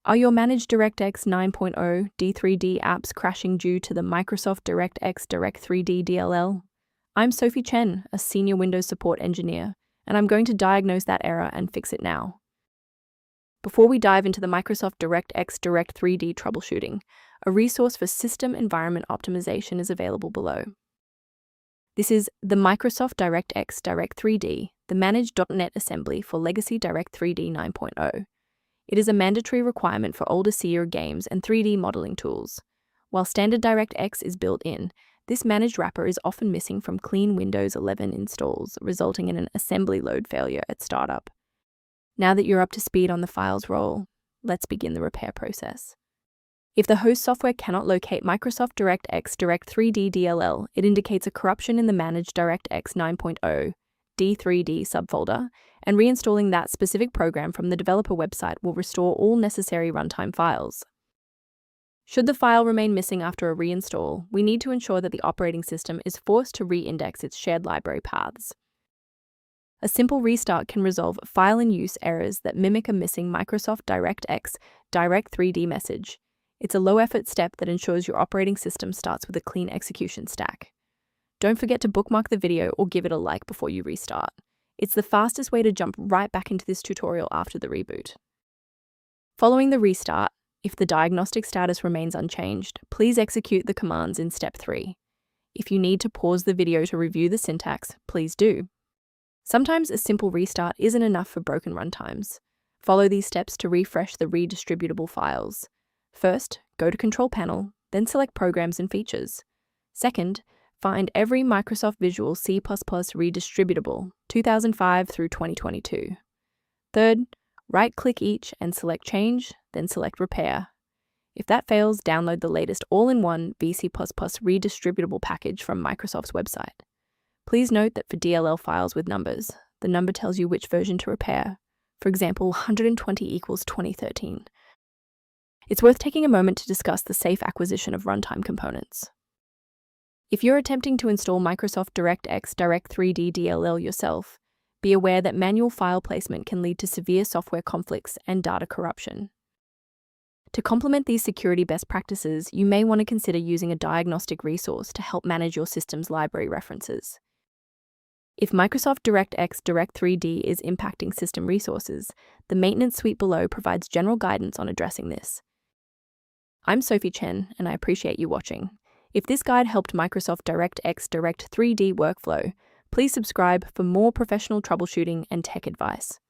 Are your Managed DirectX 9.0 D3D apps crashing due to the Microsoft DirectX Direct3D DLL? I'm Sophie Chen, a senior Windows support engineer, and I'm going to diagnose that error and fix it now. Before we dive into the Microsoft DirectX Direct3D troubleshooting, a resource for system environment optimization is available below. This is the Microsoft DirectX Direct3D, the managed .NET assembly for legacy Direct3D 9.0. It is a mandatory requirement for older Seer games and 3D modeling tools. While standard DirectX is built in, this managed wrapper is often missing from clean Windows 11 installs, resulting in an assembly load failure at startup. Now that you're up to speed on the file's role, let's begin the repair process. If the host software cannot locate Microsoft DirectX Direct3D DLL, it indicates a corruption in the Managed DirectX 9.0 D3D subfolder, and reinstalling that specific program from the developer website will restore all necessary runtime files. Should the file remain missing after a reinstall, we need to ensure that the operating system is forced to re-index its shared library paths. A simple restart can resolve file-in-use errors that mimic a missing Microsoft DirectX Direct3D message. It's a low-effort step that ensures your operating system starts with a clean execution stack. Don't forget to bookmark the video or give it a like before you restart. It's the fastest way to jump right back into this tutorial after the reboot. Following the restart, if the diagnostic status remains unchanged, please execute the commands in step 3. If you need to pause the video to review the syntax, please do. Sometimes a simple restart isn't enough for broken runtimes. Follow these steps to refresh the redistributable files. First, go to Control Panel, then select Programs and Features. Second, find every Microsoft Visual C++ Redistributable 2005 through 2022. Third, right-click each and select Change, then select Repair. If that fails, download the latest all-in-one VC++ Redistributable package from Microsoft's website. Please note that for DLL files with numbers, the number tells you which version to repair. For example, 120 equals 2013. It's worth taking a moment to discuss the safe acquisition of runtime components. If you're attempting to install Microsoft DirectX Direct3D DLL yourself, be aware that manual file placement can lead to severe software conflicts and data corruption. To complement these security best practices, you may want to consider using a diagnostic resource to help manage your system's library references. If Microsoft DirectX Direct3D is impacting system resources, the maintenance suite below provides general guidance on addressing this. I'm Sophie Chen, and I appreciate you watching. If this guide helped Microsoft DirectX Direct3D workflow, please subscribe for more professional troubleshooting and tech advice.